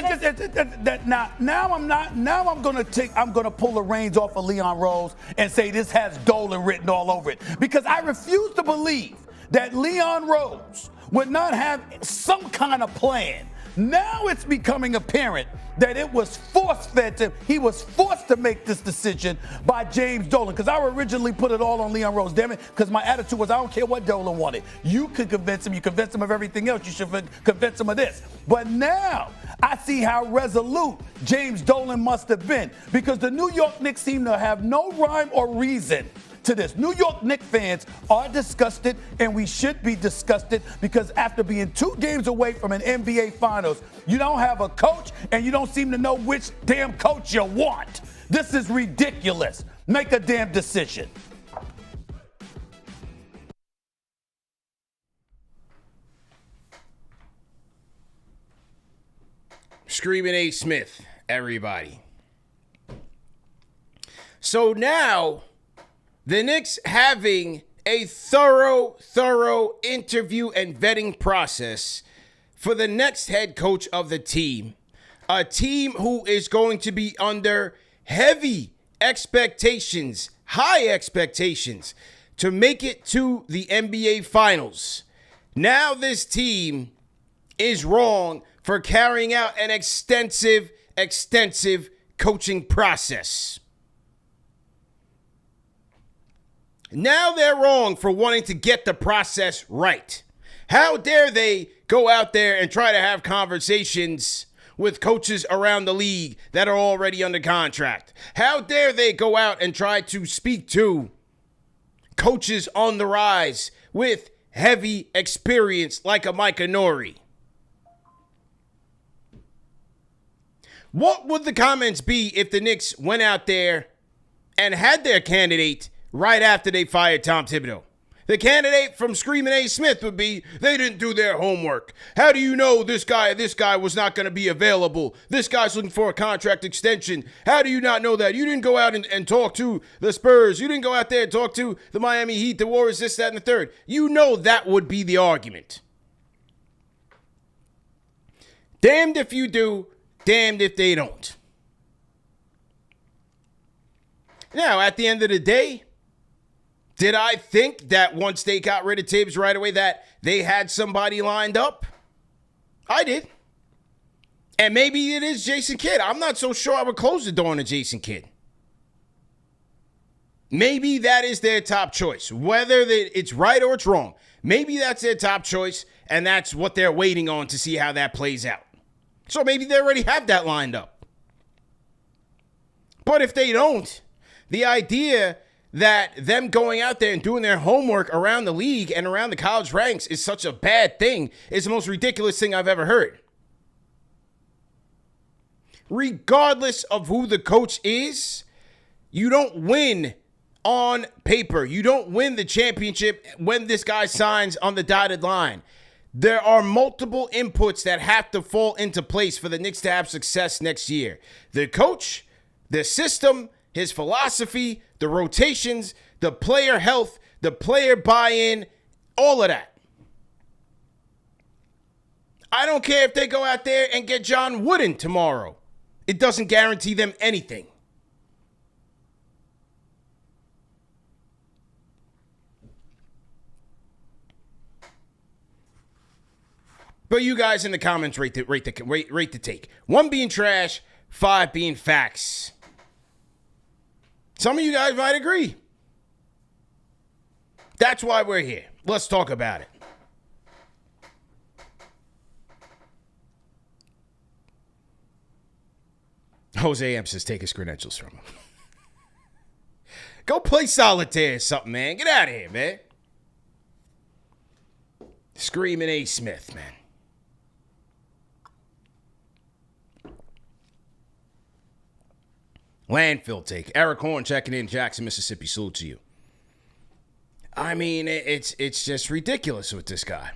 now I'm gonna pull the reins off of Leon Rose and say this has Dolan written all over it, because I refuse to believe that Leon Rose would not have some kind of plan. Now it's becoming apparent that it was force-fed to him. He was forced to make this decision by James Dolan, because I originally put it all on Leon Rose, damn it, because my attitude was I don't care what Dolan wanted. You could convince him. You convince him of everything else. You should convince him of this. But now I see how resolute James Dolan must have been, because the New York Knicks seem to have no rhyme or reason to this. New York Knicks fans are disgusted, and we should be disgusted, because after being 2 games away from an NBA Finals, you don't have a coach, and you don't seem to know which damn coach you want. This is ridiculous. Make a damn decision. Screamin' A. Smith, everybody. So now the Knicks having a thorough interview and vetting process for the next head coach of the team. A team who is going to be under heavy expectations, high expectations, to make it to the NBA Finals. Now this team is wrong for carrying out an extensive coaching process. Now they're wrong for wanting to get the process right. How dare they go out there and try to have conversations with coaches around the league that are already under contract? How dare they go out and try to speak to coaches on the rise with heavy experience like a Micah Nori? What would the comments be if the Knicks went out there and had their candidate right after they fired Tom Thibodeau? The candidate from Screamin' A. Smith would be, they didn't do their homework. How do you know this guy was not going to be available? This guy's looking for a contract extension. How do you not know that? You didn't go out and talk to the Spurs. You didn't go out there and talk to the Miami Heat, the Warriors, this, that, and the third. You know that would be the argument. Damned if you do, damned if they don't. Now, at the end of the day, did I think that once they got rid of Tibbs right away that they had somebody lined up? I did. And maybe it is Jason Kidd. I'm not so sure I would close the door on a Jason Kidd. Maybe that is their top choice. Whether it's right or it's wrong, maybe that's their top choice, and that's what they're waiting on to see how that plays out. So maybe they already have that lined up. But if they don't, the idea that them going out there and doing their homework around the league and around the college ranks is such a bad thing is the most ridiculous thing I've ever heard. Regardless of who the coach is, you don't win on paper. You don't win the championship when this guy signs on the dotted line. There are multiple inputs that have to fall into place for the Knicks to have success next year. The coach, the system, his philosophy, the rotations, the player health, the player buy-in, all of that. I don't care if they go out there and get John Wooden tomorrow. It doesn't guarantee them anything. But you guys in the comments rate the take. 1 being trash, 5 being facts. Some of you guys might agree. That's why we're here. Let's talk about it. Jose M says, take his credentials from him. Go play solitaire or something, man. Get out of here, man. Screaming A. Smith, man. Landfill take. Eric Horn checking in, Jackson, Mississippi. Salute to you. I mean, it's just ridiculous with this guy.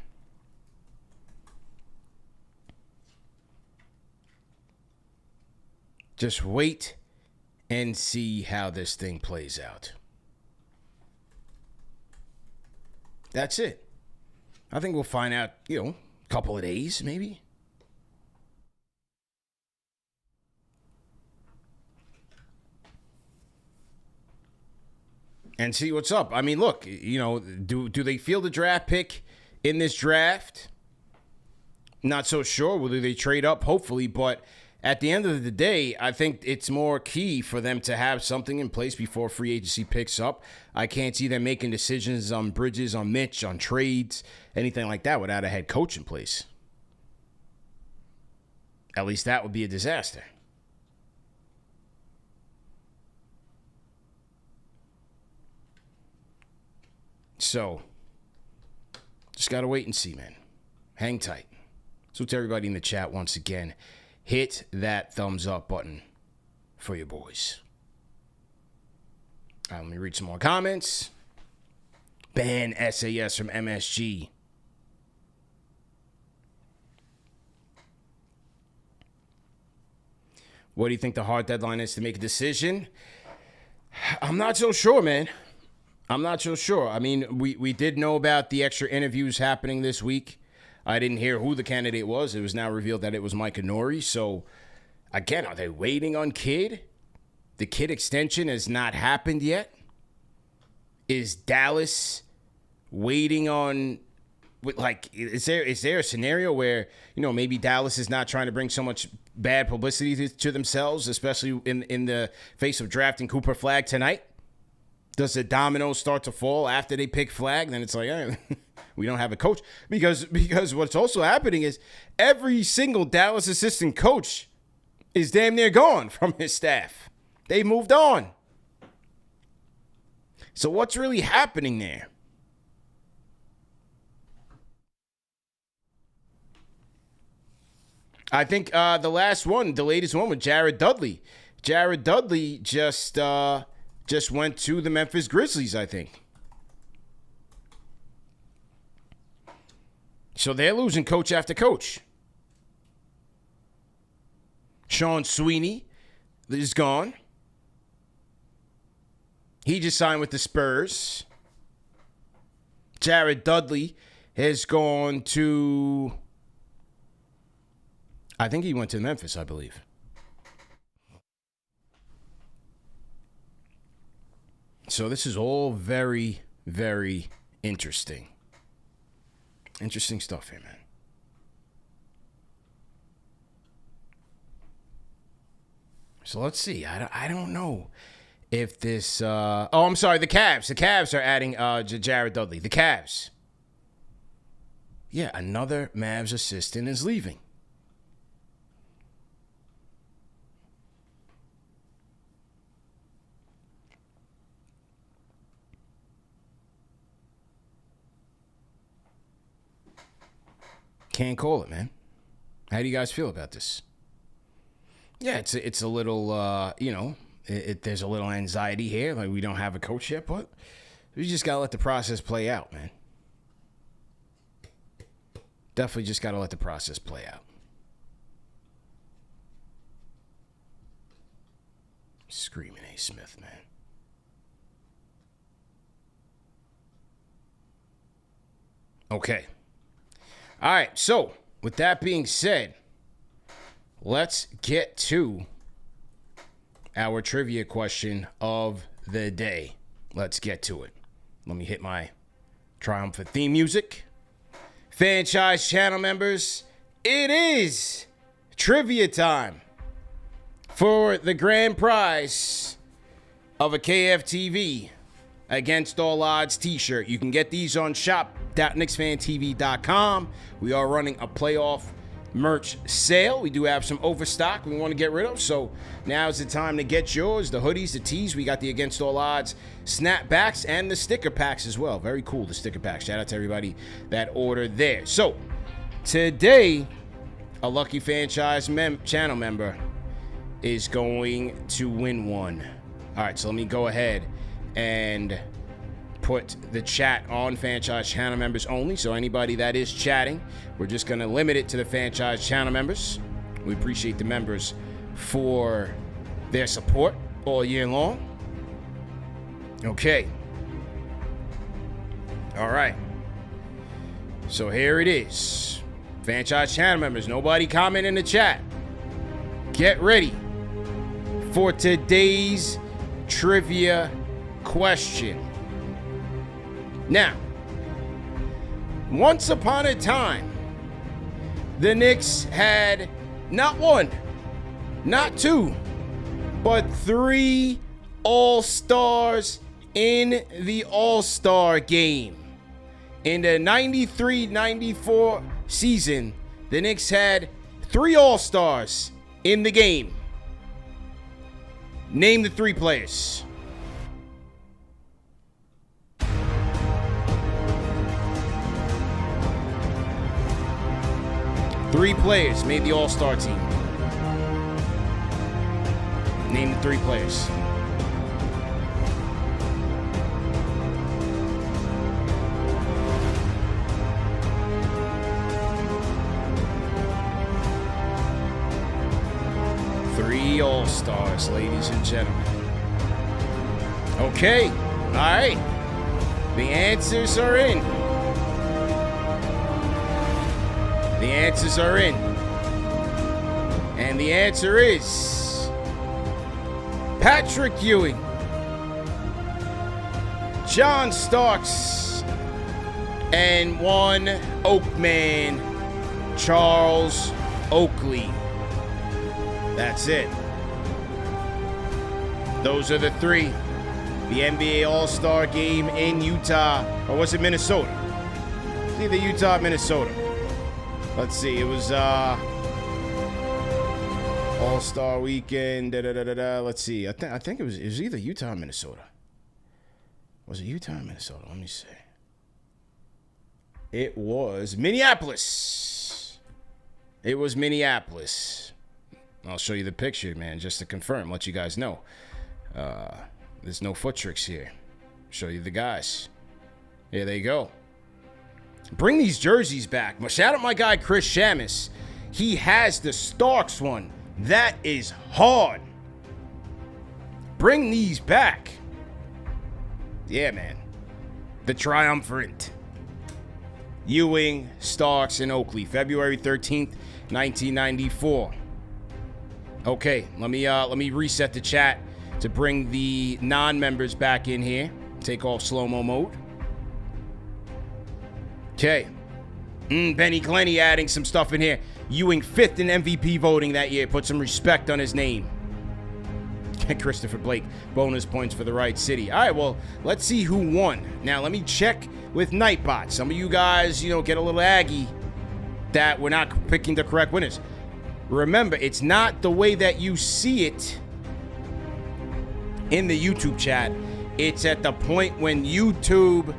Just wait and see how this thing plays out. That's it. I think we'll find out, a couple of days, maybe. And see what's up. I mean, look, do they feel the draft pick in this draft? Not so sure. Will they trade up? Hopefully, but at the end of the day, I think it's more key for them to have something in place before free agency picks up. I can't see them making decisions on Bridges, on Mitch, on trades, anything like that without a head coach in place. At least that would be a disaster. So, just got to wait and see, man. Hang tight. So to everybody in the chat once again, hit that thumbs up button for your boys. All right, let me read some more comments. Ban SAS from MSG. What do you think the hard deadline is to make a decision? I'm not so sure, man. I'm not so sure. I mean, we did know about the extra interviews happening this week. I didn't hear who the candidate was. It was now revealed that it was Micah Nori. So, again, are they waiting on Kidd? The Kidd extension has not happened yet. Is Dallas waiting on, is there a scenario where, maybe Dallas is not trying to bring so much bad publicity to themselves, especially in the face of drafting Cooper Flagg tonight? Does the dominoes start to fall after they pick Flagg? Then it's like, we don't have a coach. Because what's also happening is every single Dallas assistant coach is damn near gone from his staff. They moved on. So what's really happening there? I think the latest one with Jared Dudley. Jared Dudley just went to the Memphis Grizzlies, I think. So they're losing coach after coach. Sean Sweeney is gone. He just signed with the Spurs. Jared Dudley has gone to, I think he went to Memphis, I believe. So this is all very, very interesting. Interesting stuff here, man. So let's see. I don't know if this... I'm sorry, the Cavs. The Cavs are adding Jared Dudley. The Cavs. Yeah, another Mavs assistant is leaving. Can't call it, man. How do you guys feel about this? Yeah, it's a little, there's a little anxiety here. Like, we don't have a coach yet, but we just got to let the process play out, man. Definitely just got to let the process play out. Screaming A. Smith, man. Okay. All right, so with that being said, let's get to our trivia question of the day. Let's get to it. Let me hit my triumphant theme music. Fanchise channel members, it is trivia time for the grand prize of a KFTV Against All Odds t-shirt. You can get these on shop.KnicksFanTV.com. We are running a playoff merch sale. We do have some overstock we want to get rid of, so now's the time to get yours. The hoodies, the tees, we got the Against All Odds snapbacks and the sticker packs as well. Very cool, the sticker packs. Shout out to everybody that ordered there. So today, a lucky Fanchise channel member is going to win one. All right, so let me go ahead and put the chat on Fanchise channel members only. So anybody that is chatting, we're just going to limit it to the Fanchise channel members. We appreciate the members for their support all year long. Okay. All right. So here it is. Fanchise channel members, nobody comment in the chat. Get ready for today's trivia question. Now, once upon a time, the Knicks had not one, not two, but 3 All-Stars in the All-Star game. In the 93-94 season, the Knicks had 3 All-Stars in the game. Name the 3 players. Three players made the All-Star team. Name the 3 players. Three All-Stars, ladies and gentlemen. Okay, all right. The answers are in. The answers are in. And the answer is Patrick Ewing, John Starks, and one Oakman, Charles Oakley. That's it. Those are the 3. The NBA All-Star game in Utah, or was it Minnesota? It's either Utah or Minnesota. Let's see, it was All-Star Weekend. Let's see, I think it was either Utah or Minnesota. Was it Utah or Minnesota? Let me see. It was Minneapolis. It was Minneapolis. I'll show you the picture, man, just to confirm, let you guys know. There's no foot tricks here. Show you the guys. Here they go. Bring these jerseys back. Shout out my guy Chris Shamus. He has the Starks one. That is hard. Bring these back. Yeah, man. The triumvirate. Ewing, Starks, and Oakley. February 13th, 1994. Okay, let me reset the chat to bring the non-members back in here. Take off slow-mo mode. Okay. Benny Glenny adding some stuff in here. Ewing 5th in MVP voting that year. Put some respect on his name. Christopher Blake, bonus points for the right city. All right, well, let's see who won. Now, let me check with Nightbot. Some of you guys, get a little aggy that we're not picking the correct winners. Remember, it's not the way that you see it in the YouTube chat. It's at the point when YouTube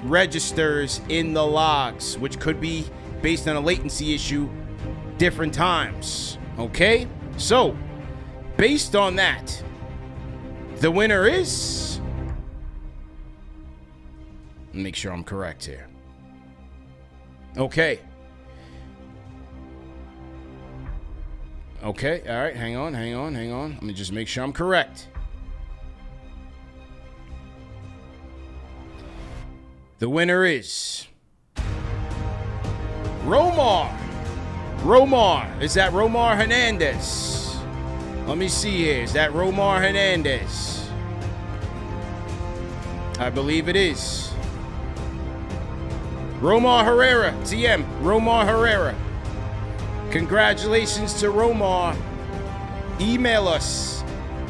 registers in the logs, which could be based on a latency issue, different times. Okay? So, based on that, the winner is... Make sure I'm correct here. Okay. Okay, all right, hang on. Let me just make sure I'm correct. The winner is Romar. Is that Romar Hernandez? Let me see here. Is that Romar Hernandez? I believe it is. Romar Herrera. TM. Romar Herrera. Congratulations to Romar. Email us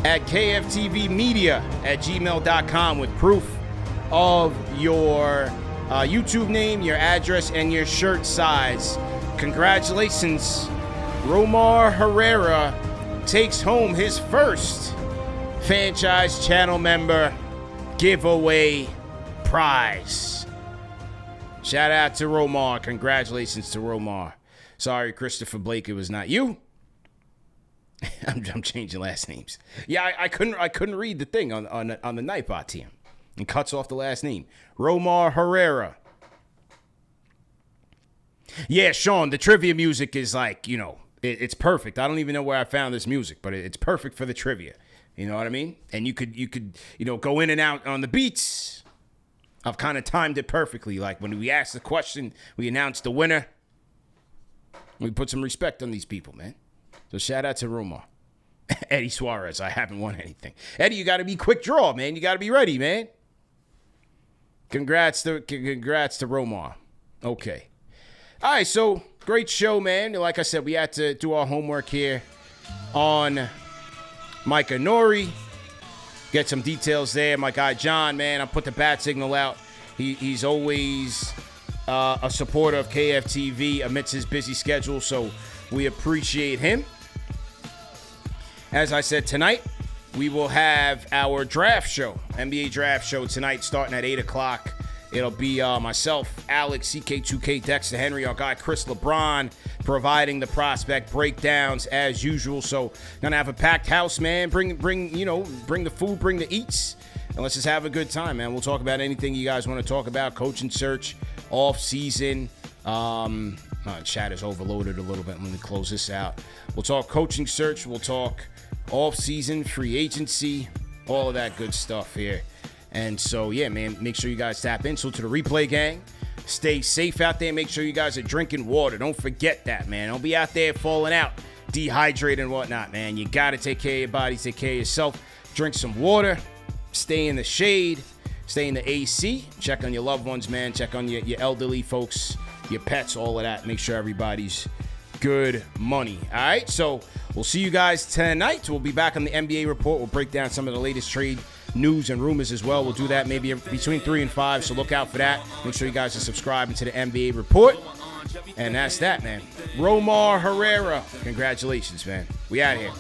at kftvmedia@gmail.com with proof of your YouTube name, your address, and your shirt size. Congratulations. Romar Herrera takes home his first Fanchise channel member giveaway prize. Shout out to Romar. Congratulations to Romar. Sorry, Christopher Blake, it was not you. I'm changing last names. Yeah, I couldn't read the thing on the Nightbot team. It cuts off the last name. Romar Herrera. Yeah, Sean, the trivia music is like, it's perfect. I don't even know where I found this music, but it's perfect for the trivia. You know what I mean? And you could go in and out on the beats. I've kind of timed it perfectly. Like when we ask the question, we announce the winner. We put some respect on these people, man. So shout out to Romar. Eddie Suarez, I haven't won anything. Eddie, you got to be quick draw, man. You got to be ready, man. Congrats to Romar. Okay. All right, so great show, man. Like I said, we had to do our homework here on Micah Nori. Get some details there. My guy John, man, I put the bat signal out. He's always a supporter of KFTV amidst his busy schedule, so we appreciate him. As I said, tonight we will have our draft show, NBA draft show tonight starting at 8 o'clock. It'll be myself, Alex, CK2K, Dexter Henry, our guy Chris LeBron, providing the prospect breakdowns as usual. So gonna have a packed house, man. Bring the food, bring the eats, and let's just have a good time, man. We'll talk about anything you guys want to talk about. Coaching search, off season. Chat is overloaded a little bit. Let me close this out. We'll talk coaching search. We'll talk off season, free agency, all of that good stuff here. And so, yeah, man, make sure you guys tap in. So to the replay gang, stay safe out there. Make sure you guys are drinking water. Don't forget that, man. Don't be out there falling out, dehydrated and whatnot, man. You got to take care of your body, take care of yourself. Drink some water. Stay in the shade. Stay in the AC. Check on your loved ones, man. Check on your elderly folks, your pets, all of that. Make sure everybody's good money. All right, so we'll see you guys tonight. We'll be back on the NBA report. We'll break down some of the latest trade news and rumors as well. We'll do that maybe between 3 and 5, so look out for that. Make sure you guys are subscribing to the NBA report. And that's that, man. Romar Herrera, congratulations, man. We out here.